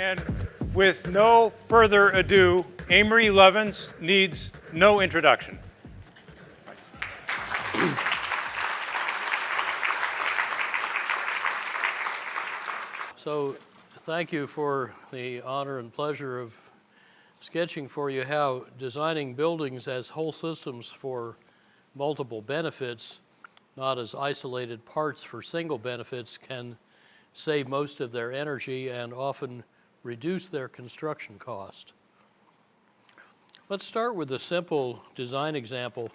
And with no further ado, Amory Lovins needs no introduction. So thank you for the honor and pleasure of sketching for you how designing buildings as whole systems for multiple benefits, not as isolated parts for single benefits, can save most of their energy and often reduce their construction cost. Let's start with a simple design example.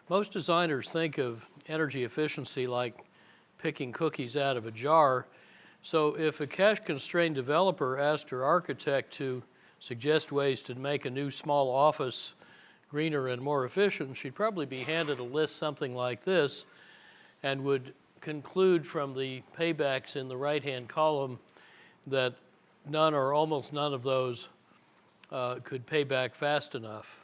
Most designers think of energy efficiency like picking cookies out of a jar. So if a cash-constrained developer asked her architect to suggest ways to make a new small office greener and more efficient, she'd probably be handed a list something like this and would conclude from the paybacks in the right-hand column that none or almost none of those could pay back fast enough.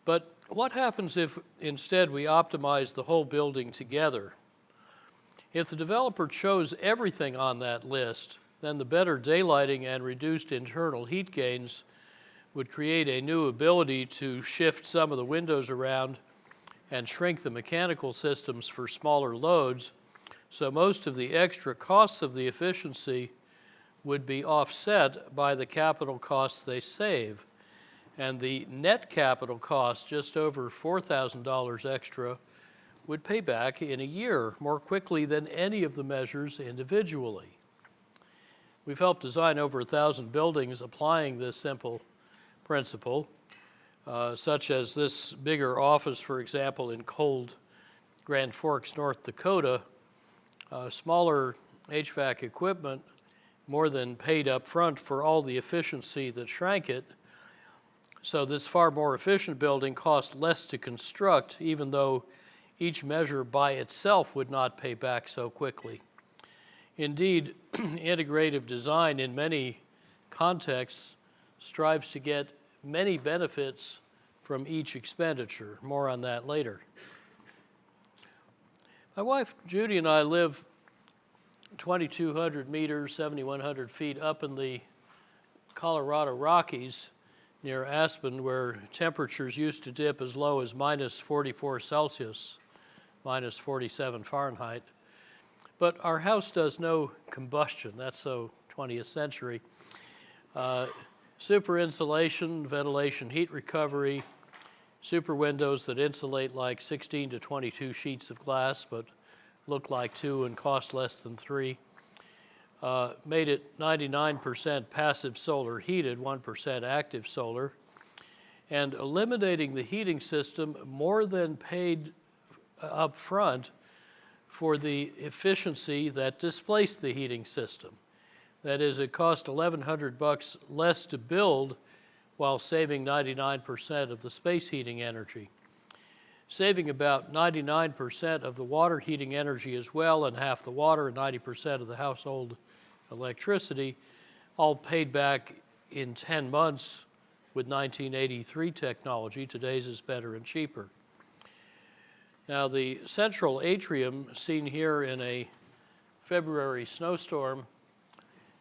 But what happens if instead we optimize the whole building together? If the developer chose everything on that list, then the better daylighting and reduced internal heat gains would create a new ability to shift some of the windows around and shrink the mechanical systems for smaller loads, so most of the extra costs of the efficiency would be offset by the capital costs they save. And the net capital cost, just over $4,000 extra, would pay back in a year more quickly than any of the measures individually. We've helped design over 1,000 buildings applying this simple principle, such as this bigger office, for example, in cold Grand Forks, North Dakota. Smaller HVAC equipment more than paid up front for all the efficiency that shrank it. So this far more efficient building cost less to construct, even though each measure by itself would not pay back so quickly. Indeed, integrative design in many contexts strives to get many benefits from each expenditure. More on that later. My wife Judy and I live 2,200 meters, 7,100 feet up in the Colorado Rockies near Aspen, where temperatures used to dip as low as minus 44 Celsius, minus 47 Fahrenheit. But our house does no combustion. That's so 20th century. Super insulation, ventilation, heat recovery, super windows that insulate like 16 to 22 sheets of glass, but look like 2 and cost less than 3. Made it 99% passive solar heated, 1% active solar, and eliminating the heating system more than paid up front for the efficiency that displaced the heating system. That is, it cost $1,100 less to build while saving 99% of the space heating energy. Saving about 99% of the water heating energy as well, and half the water and 90% of the household electricity, all paid back in 10 months with 1983 technology. Today's is better and cheaper. Now, the central atrium, seen here in a February snowstorm,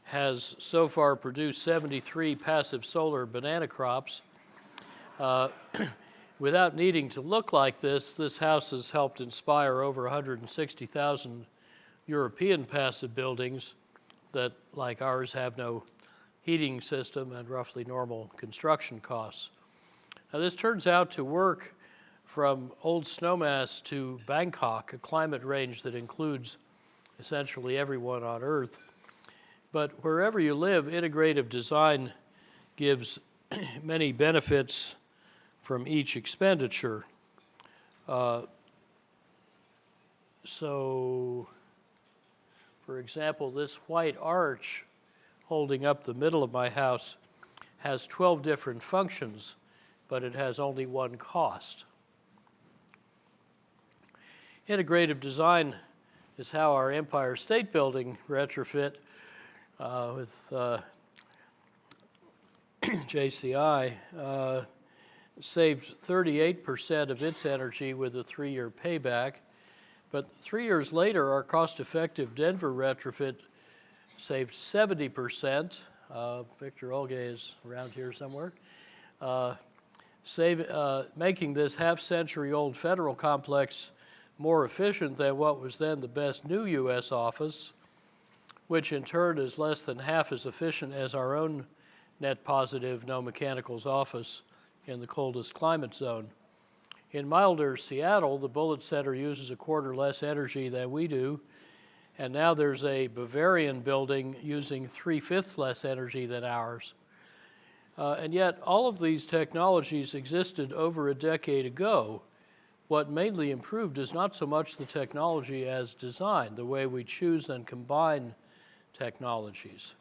has so far produced 73 passive solar banana crops. Without needing to look like this, this house has helped inspire over 160,000 European passive buildings that, like ours, have no heating system and roughly normal construction costs. Now, this turns out to work from Old Snowmass to Bangkok, a climate range that includes essentially everyone on Earth. But wherever you live, integrative design gives many benefits from each expenditure. So, for example, this white arch holding up the middle of my house has 12 different functions, but it has only one cost. Integrative design is how our Empire State Building retrofit with JCI saved 38% of its energy with a 3-year payback. But 3 years later, our cost-effective Denver retrofit saved 70%. Victor Olge is around here somewhere. Making this half-century-old federal complex more efficient than what was then the best new U.S. office, which in turn is less than half as efficient as our own net positive no mechanicals office in the coldest climate zone. In milder Seattle, the Bullitt Center uses a quarter less energy than we do, and now there's a Bavarian building using 3/5 less energy than ours. And yet, all of these technologies existed over a decade ago. What mainly improved is not so much the technology as design, the way we choose and combine technologies.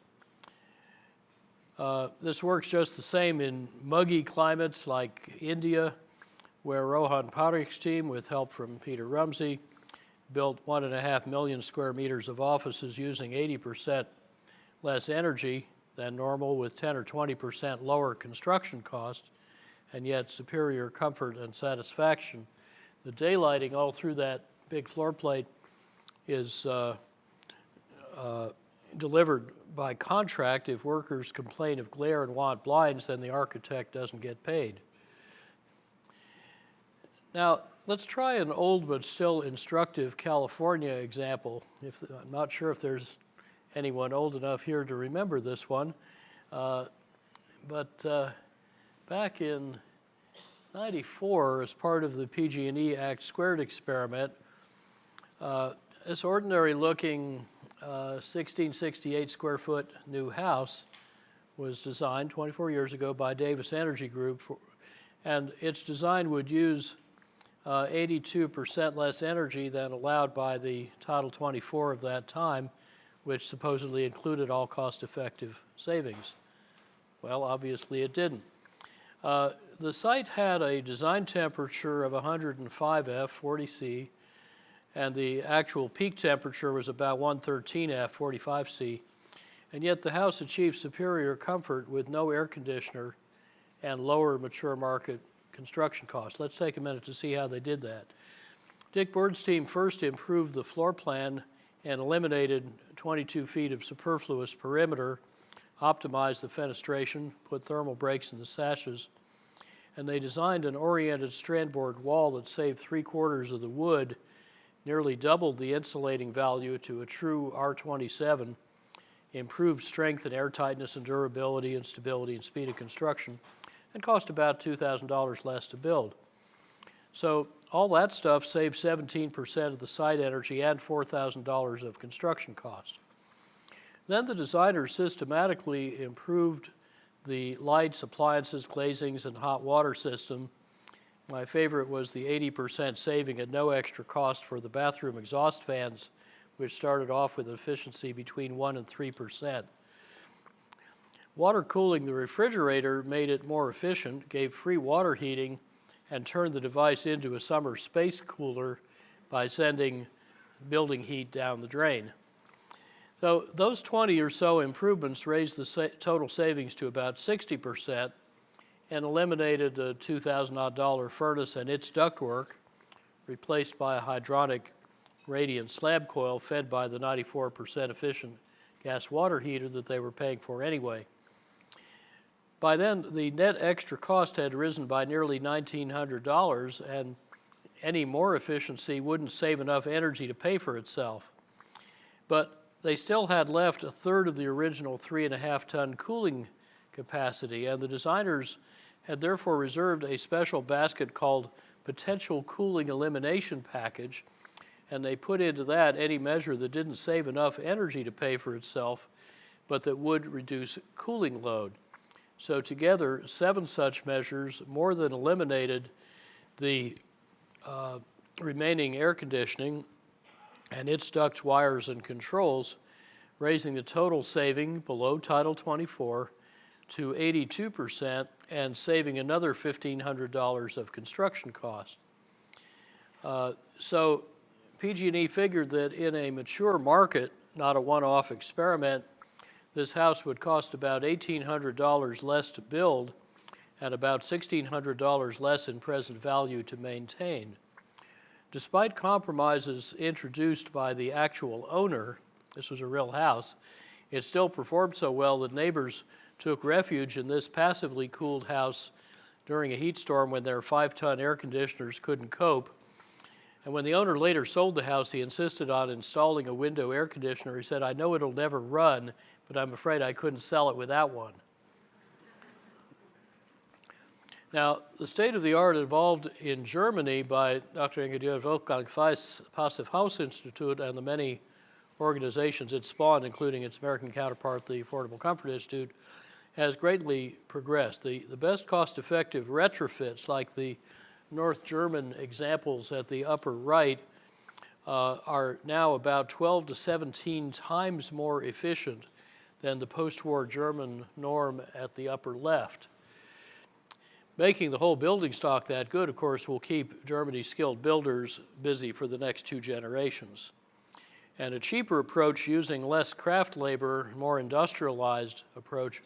This works just the same in muggy climates like India, where Rohan Parikh's team, with help from Peter Rumsey, built 1.5 million square meters of offices using 80% less energy than normal, with 10 or 20% lower construction cost, and yet superior comfort and satisfaction. The daylighting all through that big floor plate is delivered by contract. If workers complain of glare and want blinds, then the architect doesn't get paid. Now, let's try an old but still instructive California example. I'm not sure if there's anyone old enough here to remember this one, but back in '94, as part of the PG&E Act Squared experiment, this ordinary-looking 1668 square foot new house was designed 24 years ago by Davis Energy Group, and its design would use 82% less energy than allowed by the Title 24 of that time, which supposedly included all cost-effective savings. Well, obviously it didn't. The site had a design temperature of 105 F, 40 C, and the actual peak temperature was about 113 F, 45 C, and yet the house achieved superior comfort with no air conditioner and lower mature market construction costs. Let's take a minute to see how they did that. Dick Bird's team first improved the floor plan and eliminated 22 feet of superfluous perimeter, optimized the fenestration, put thermal breaks in the sashes, and they designed an oriented strandboard wall that saved 3/4 of the wood, nearly doubled the insulating value to a true R27, improved strength and airtightness and durability and stability and speed of construction, and cost about $2,000 less to build. So all that stuff saved 17% of the site energy and $4,000 of construction cost. Then the designers systematically improved the lights, appliances, glazings, and hot water system. My favorite was the 80% saving at no extra cost for the bathroom exhaust fans, which started off with an efficiency between 1% and 3%. Water cooling the refrigerator made it more efficient, gave free water heating, and turned the device into a summer space cooler by sending building heat down the drain. So those 20 or so improvements raised the total savings to about 60% and eliminated the $2,000-odd furnace and its ductwork, replaced by a hydronic radiant slab coil fed by the 94% efficient gas water heater that they were paying for anyway. By then, the net extra cost had risen by nearly $1,900, and any more efficiency wouldn't save enough energy to pay for itself. But they still had left 1/3 of the original 3.5-ton cooling capacity, and the designers had therefore reserved a special basket called Potential Cooling Elimination Package, and they put into that any measure that didn't save enough energy to pay for itself, but that would reduce cooling load. So together, 7 such measures more than eliminated the remaining air conditioning and its ducts, wires, and controls, raising the total saving below Title 24 to 82% and saving another $1,500 of construction cost. So PG&E figured that in a mature market, not a one-off experiment, this house would cost about $1,800 less to build and about $1,600 less in present value to maintain. Despite compromises introduced by the actual owner, this was a real house, It still performed so well that neighbors took refuge in this passively cooled house during a heat storm when their 5-ton air conditioners couldn't cope. And when the owner later sold the house, he insisted on installing a window air conditioner. He said, "I know it'll never run, but I'm afraid I couldn't sell it without one." Now, the state-of-the-art evolved in Germany by Dr. Ingenieur Wolfgang Weiss' Passive House Institute and the many organizations it spawned, including its American counterpart, the Affordable Comfort Institute, has greatly progressed. The best cost-effective retrofits, like the North German examples at the upper right, are now about 12 to 17 times more efficient than the post-war German norm at the upper left. Making the whole building stock that good, of course, will keep Germany's skilled builders busy for the next 2 generations. And a cheaper approach using less craft labor, more industrialized approach,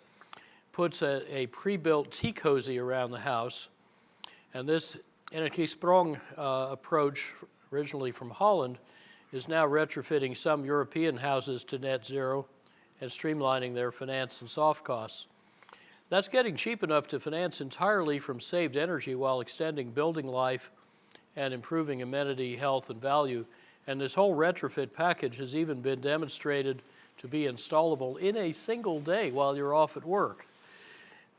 puts a pre-built tea cozy around the house. And this Energiesprong approach, originally from Holland, is now retrofitting some European houses to net zero and streamlining their finance and soft costs. That's getting cheap enough to finance entirely from saved energy while extending building life and improving amenity, health, and value. And this whole retrofit package has even been demonstrated to be installable in a single day while you're off at work.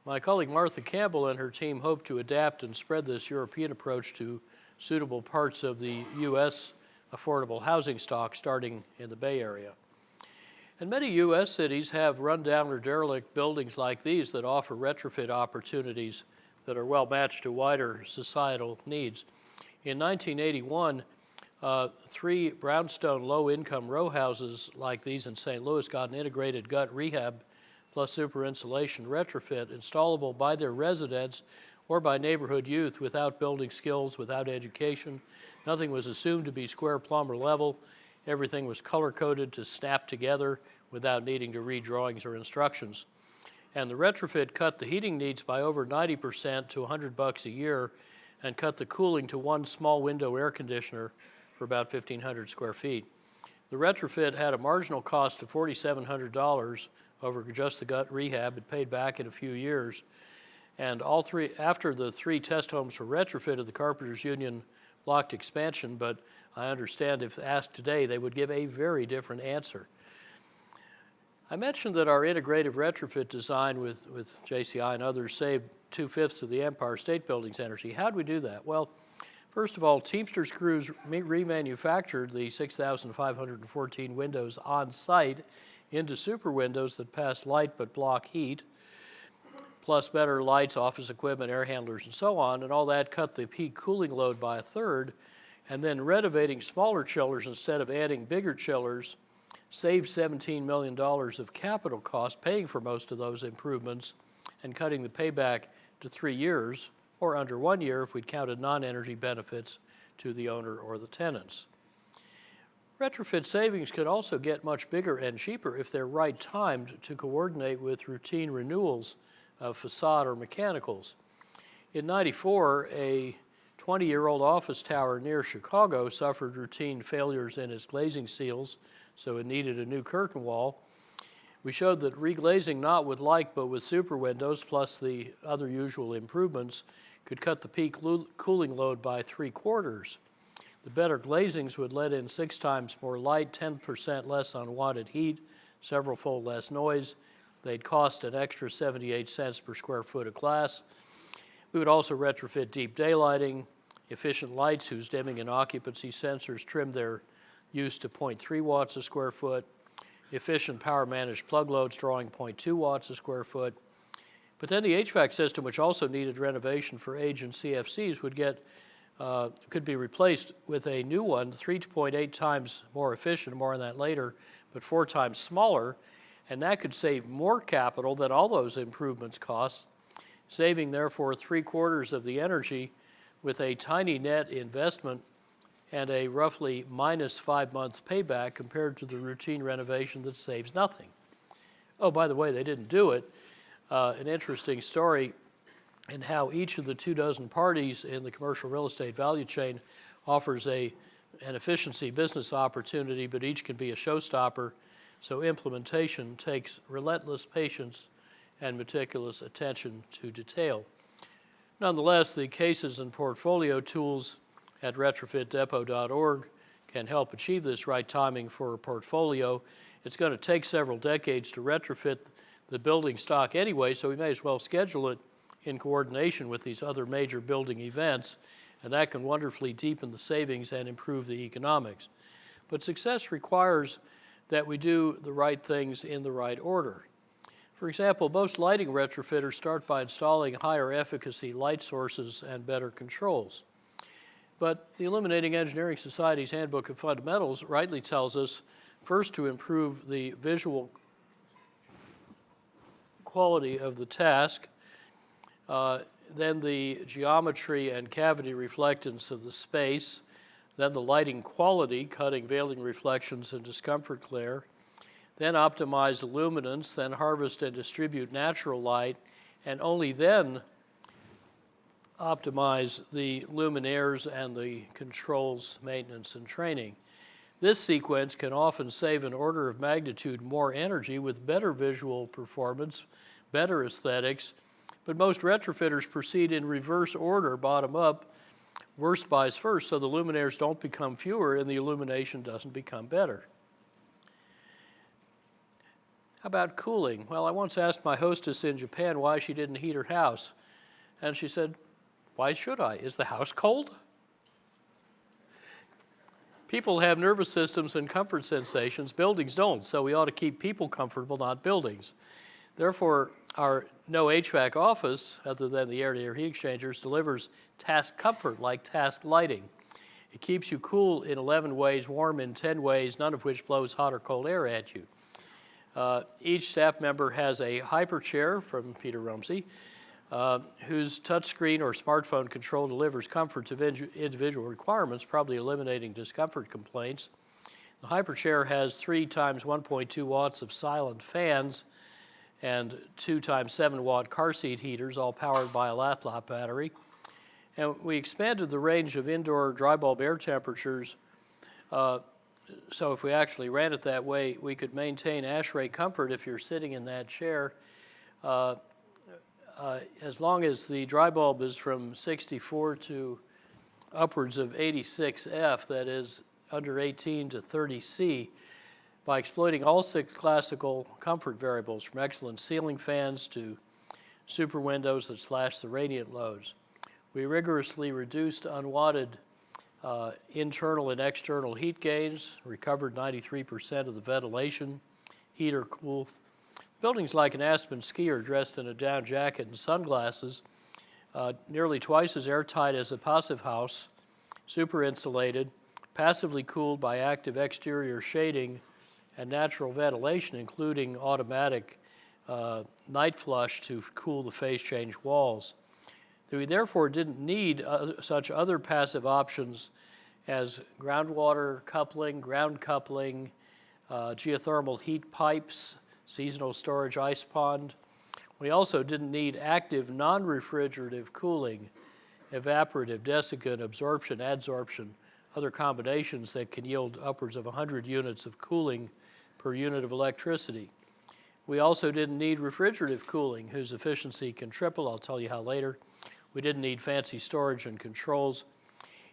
My colleague Martha Campbell and her team hope to adapt and spread this European approach to suitable parts of the U.S. affordable housing stock, starting in the Bay Area. And many U.S. cities have run-down or derelict buildings like these that offer retrofit opportunities that are well matched to wider societal needs. In 1981, 3 brownstone low-income row houses like these in St. Louis got an integrated gut rehab plus super insulation retrofit installable by their residents or by neighborhood youth without building skills, without education. Nothing was assumed to be square, plumb, or level. Everything was color-coded to snap together without needing to read drawings or instructions. And the retrofit cut the heating needs by over 90% to $100 a year and cut the cooling to 1 small window air conditioner for about 1,500 square feet. The retrofit had a marginal cost of $4,700 over just the gut rehab. It paid back in a few years. And after the 3 test homes were retrofitted, the Carpenters Union blocked expansion, but I understand if asked today, they would give a very different answer. I mentioned that our integrative retrofit design with JCI and others saved 2/5 of the Empire State Building's energy. How did we do that? Well, first of all, Teamsters crews remanufactured the 6,514 windows on site into super windows that pass light but block heat, plus better lights, office equipment, air handlers, and so on, and all that cut the peak cooling load by 1/3. And then renovating smaller chillers instead of adding bigger chillers saved $17 million of capital cost, paying for most of those improvements and cutting the payback to 3 years, or under 1 year if we'd counted non-energy benefits to the owner or the tenants. Retrofit savings could also get much bigger and cheaper if they're right timed to coordinate with routine renewals of facade or mechanicals. In '94, a 20-year-old office tower near Chicago suffered routine failures in its glazing seals, so it needed a new curtain wall. We showed that reglazing not with like but with super windows plus the other usual improvements could cut the peak cooling load by 3/4. The better glazings would let in 6 times more light, 10% less unwanted heat, several-fold less noise. They'd cost an extra 78 cents per square foot of glass. We would also retrofit deep daylighting, efficient lights whose dimming and occupancy sensors trimmed their use to 0.3 watts a square foot, efficient power-managed plug loads drawing 0.2 watts a square foot. But then the HVAC system, which also needed renovation for age and CFCs, could be replaced with a new one, 3.8 times more efficient, more on that later, but 4 times smaller, and that could save more capital than all those improvements cost, saving therefore 3/4 of the energy with a tiny net investment and a roughly minus 5 months payback compared to the routine renovation that saves nothing. Oh, by the way, they didn't do it. An interesting story in how each of the 24 parties in the commercial real estate value chain offers an efficiency business opportunity, but each can be a showstopper. so implementation takes relentless patience and meticulous attention to detail. Nonetheless, the cases and portfolio tools at retrofitdepot.org can help achieve this right timing for a portfolio. It's going to take several decades to retrofit the building stock anyway, so we may as well schedule it in coordination with these other major building events, and that can wonderfully deepen the savings and improve the economics. But success requires that we do the right things in the right order. For example, most lighting retrofitters start by installing higher efficacy light sources and better controls. But the Illuminating Engineering Society's Handbook of Fundamentals rightly tells us first to improve the visual quality of the task, then the geometry and cavity reflectance of the space, then the lighting quality, cutting, veiling reflections and discomfort glare, then optimize illuminance, then harvest and distribute natural light, and only then optimize the luminaires and the controls, maintenance, and training. This sequence can often save an order of magnitude more energy with better visual performance, better aesthetics, but most retrofitters proceed in reverse order, bottom up, worst buys first, so the luminaires don't become fewer and the illumination doesn't become better. How about cooling? Well, I once asked my hostess in Japan why she didn't heat her house, and she said, "Why should I? Is the house cold?" People have nervous systems and comfort sensations. Buildings don't, so we ought to keep people comfortable, not buildings. Therefore, our no HVAC office, other than the air-to-air heat exchangers, delivers task comfort like task lighting. It keeps you cool in 11 ways, warm in 10 ways, none of which blows hot or cold air at you. Each staff member has a hyper chair from Peter Rumsey, whose touchscreen or smartphone control delivers comfort to individual requirements, probably eliminating discomfort complaints. The hyper chair has 3 times 1.2 watts of silent fans and 2 times 7 watt car seat heaters, all powered by a laptop battery. And we expanded the range of indoor dry bulb air temperatures, so if we actually ran it that way, we could maintain ASHRAE comfort if you're sitting in that chair, as long as the dry bulb is from 64 to upwards of 86F, that is under 18 to 30C, by exploiting all 6 classical comfort variables, from excellent ceiling fans to super windows that slash the radiant loads. We rigorously reduced unwanted internal and external heat gains, recovered 93% of the ventilation, heat or cool. Buildings like an Aspen skier dressed in a down jacket and sunglasses, nearly twice as airtight as a passive house, super insulated, passively cooled by active exterior shading and natural ventilation, including automatic night flush to cool the phase change walls. We therefore didn't need such other passive options as groundwater coupling, ground coupling, geothermal heat pipes, seasonal storage ice pond. We also didn't need active non-refrigerative cooling, evaporative, desiccant, absorption, adsorption, other combinations that can yield upwards of 100 units of cooling per unit of electricity. We also didn't need refrigerative cooling, whose efficiency can triple. I'll tell you how later. We didn't need fancy storage and controls.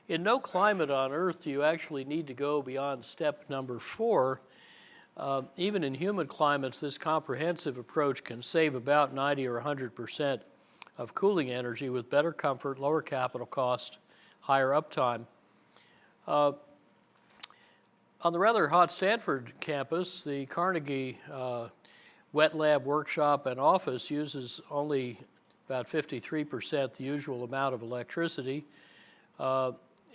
In no climate on Earth do you actually need to go beyond step number 4. Even in humid climates, this comprehensive approach can save about 90 or 100% of cooling energy with better comfort, lower capital cost, higher uptime. On the rather hot Stanford campus, the Carnegie wet lab workshop and office uses only about 53% the usual amount of electricity,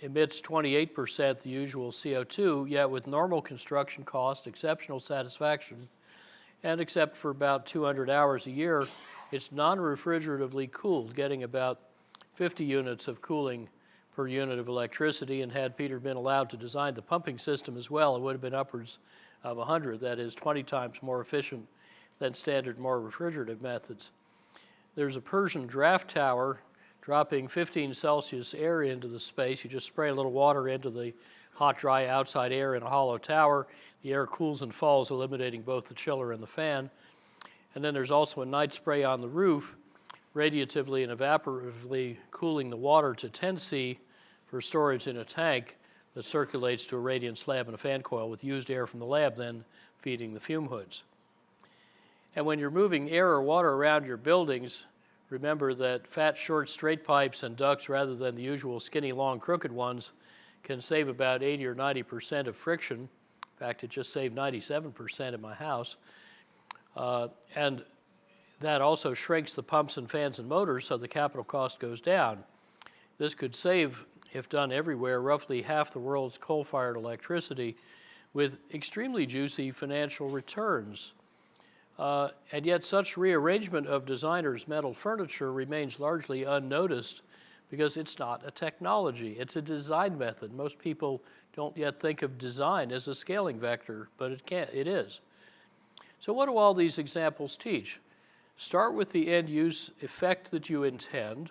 emits 28% the usual CO2, yet with normal construction cost, exceptional satisfaction, and except for about 200 hours a year, it's non-refrigeratively cooled, getting about 50 units of cooling per unit of electricity, and had Peter been allowed to design the pumping system as well, it would have been upwards of 100, that is 20 times more efficient than standard, more refrigerative methods. There's a Persian draft tower dropping 15 Celsius air into the space. You just spray a little water into the hot, dry outside air in a hollow tower. The air cools and falls, eliminating both the chiller and the fan. And then there's also a night spray on the roof, radiatively and evaporatively cooling the water to 10 C for storage in a tank that circulates to a radiant slab and a fan coil, with used air from the lab then feeding the fume hoods. And when you're moving air or water around your buildings, remember that fat, short, straight pipes and ducts, rather than the usual skinny, long, crooked ones, can save about 80 or 90% of friction. In fact, it just saved 97% in my house. And that also shrinks the pumps and fans and motors, so the capital cost goes down. This could save, if done everywhere, roughly half the world's coal-fired electricity with extremely juicy financial returns. And yet such rearrangement of designers' metal furniture remains largely unnoticed because it's not a technology, it's a design method. Most people don't yet think of design as a scaling vector, but it is. So what do all these examples teach? Start with the end use effect that you intend.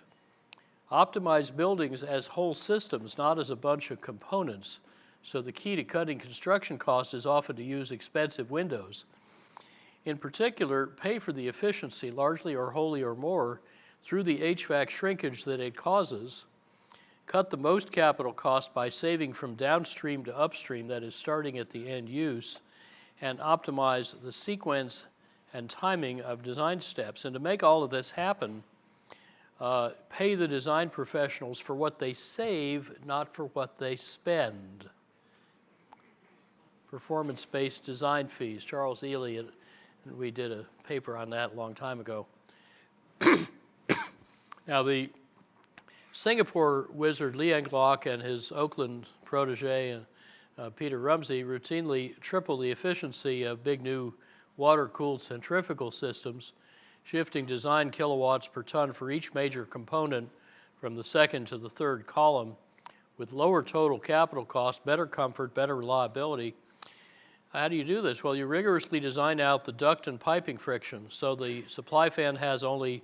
Optimize buildings as whole systems, not as a bunch of components. So the key to cutting construction costs is often to use expensive windows. In particular, pay for the efficiency, largely or wholly or more, through the HVAC shrinkage that it causes. Cut the most capital cost by saving from downstream to upstream, that is, starting at the end use, and optimize the sequence and timing of design steps. And to make all of this happen, pay the design professionals for what they save, not for what they spend. Performance-based design fees. Charles Ely, and we did a paper on that a long time ago. Now, the Singapore wizard Lee Eng-lok and his Oakland protege, Peter Rumsey, routinely triple the efficiency of big new water-cooled centrifugal systems, shifting design kilowatts per ton for each major component from the second to the third column, with lower total capital cost, better comfort, better reliability. How do you do this? Well, you rigorously design out the duct and piping friction. So the supply fan has only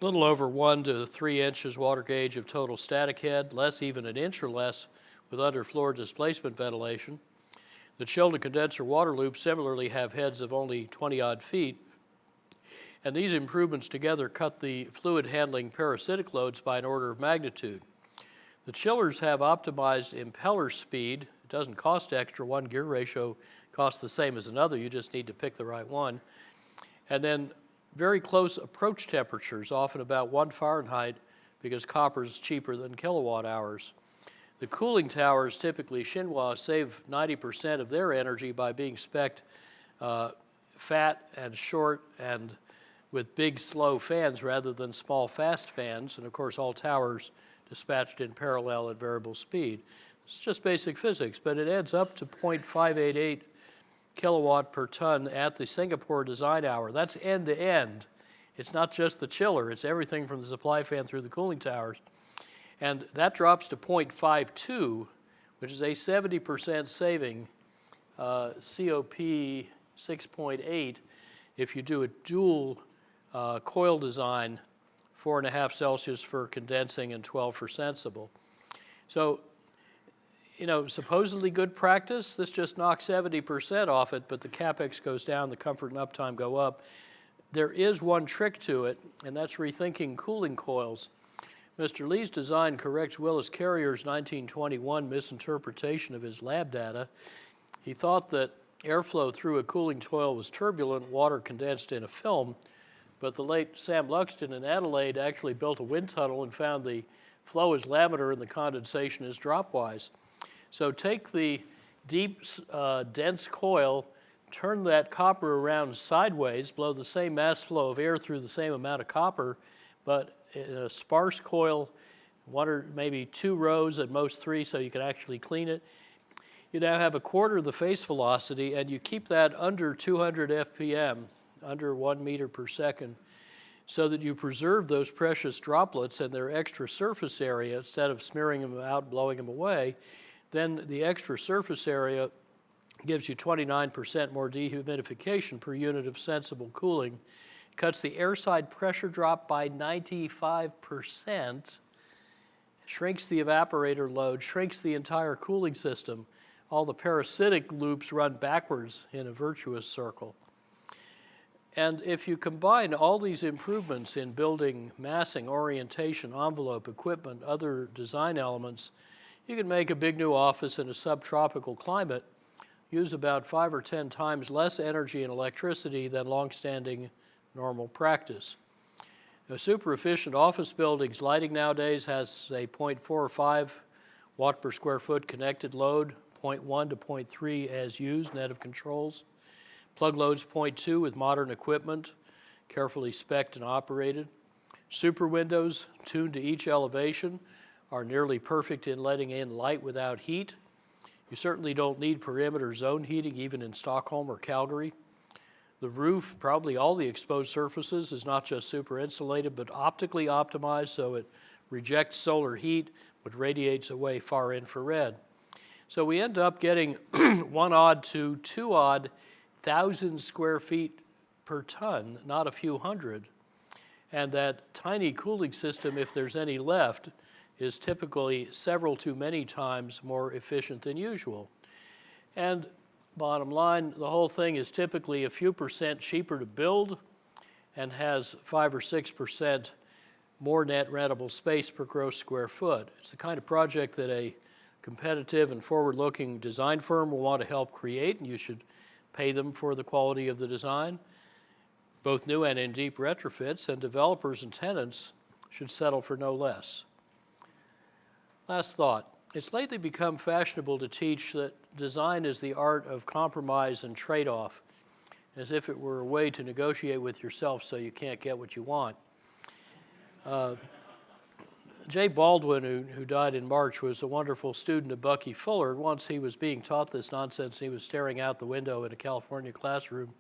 a little over 1 to 3 inches water gauge of total static head, less, even an inch or less, with underfloor displacement ventilation. The chilled and condenser water loops similarly have heads of only 20-odd feet. And these improvements together cut the fluid handling parasitic loads by an order of magnitude. The chillers have optimized impeller speed. It doesn't cost extra. One gear ratio costs the same as another. You just need to pick the right one. And then very close approach temperatures, often about 1 Fahrenheit, because copper is cheaper than kilowatt hours. The cooling towers, typically Shinhua, save 90% of their energy by being spec'd fat and short and with big, slow fans rather than small, fast fans. And of course, all towers dispatched in parallel at variable speed. It's just basic physics, but it adds up to 0.588 kilowatt per ton at the Singapore design hour. That's end to end. It's not just the chiller, it's everything from the supply fan through the cooling towers. And that drops to 0.52, which is a 70% saving, COP 6.8, if you do a dual coil design, 4.5 Celsius for condensing and 12 for sensible. So, you know, supposedly good practice, this just knocks 70% off it, but the capex goes down, the comfort and uptime go up. There is one trick to it, and that's rethinking cooling coils. Mr. Lee's design corrects Willis Carrier's 1921 misinterpretation of his lab data. He thought that airflow through a cooling coil was turbulent, water condensed in a film, but the late Sam Luxton in Adelaide actually built a wind tunnel and found the flow is laminar and the condensation is dropwise. So take the deep, dense coil, turn that copper around sideways, blow the same mass flow of air through the same amount of copper, but in a sparse coil, 1 or maybe 2 rows, at most 3, so you can actually clean it. You now have 1/4 of the face velocity, and you keep that under 200 FPM, under 1 meter per second, so that you preserve those precious droplets and their extra surface area instead of smearing them out, blowing them away. Then the extra surface area gives you 29% more dehumidification per unit of sensible cooling, cuts the airside pressure drop by 95%, shrinks the evaporator load, shrinks the entire cooling system. All the parasitic loops run backwards in a virtuous circle. And if you combine all these improvements in building, massing, orientation, envelope, equipment, other design elements, you can make a big new office in a subtropical climate use about 5 or 10 times less energy and electricity than long-standing normal practice. Now, super efficient office buildings lighting nowadays has a 0.45 watt per square foot connected load, 0.1 to 0.3 as used, net of controls. Plug loads 0.2 with modern equipment, carefully spec'd and operated. Super windows tuned to each elevation are nearly perfect in letting in light without heat. You certainly don't need perimeter zone heating even in Stockholm or Calgary. The roof, probably all the exposed surfaces, is not just super insulated but optically optimized so it rejects solar heat but radiates away far infrared. So we end up getting 1 odd to 2 odd 1,000 square feet per ton, not a few hundred. And that tiny cooling system, if there's any left, is typically several to many times more efficient than usual. And bottom line, the whole thing is typically a few percent cheaper to build and has 5 or 6% more net rentable space per gross square foot. It's the kind of project that a competitive and forward-looking design firm will want to help create, and you should pay them for the quality of the design, both new and in deep retrofits, and developers and tenants should settle for no less. Last thought. It's lately become fashionable to teach that design is the art of compromise and trade-off, as if it were a way to negotiate with yourself so you can't get what you want. Jay Baldwin, who died in March, was a wonderful student of Bucky Fuller. Once he was being taught this nonsense, he was staring out the window in a California classroom,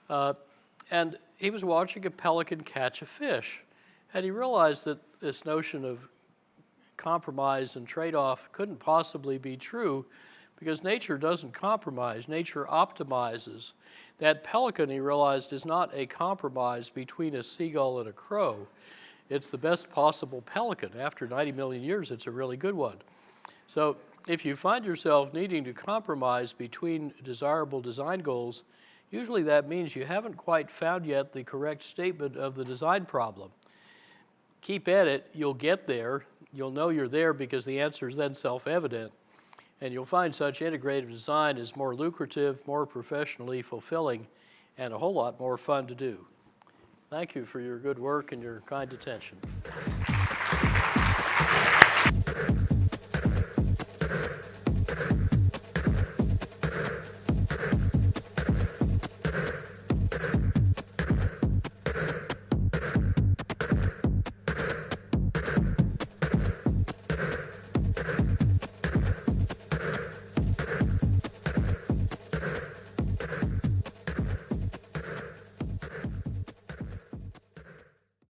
and he was watching a pelican catch a fish. And he realized that this notion of compromise and trade-off couldn't possibly be true because nature doesn't compromise, nature optimizes. That pelican, he realized, is not a compromise between a seagull and a crow. It's the best possible pelican. After 90 million years, it's a really good one. So if you find yourself needing to compromise between desirable design goals, usually that means you haven't quite found yet the correct statement of the design problem. Keep at it, you'll get there. You'll know you're there because the answer is then self-evident. And you'll find such integrative design is more lucrative, more professionally fulfilling, and a whole lot more fun to do. Thank you for your good work and your kind attention.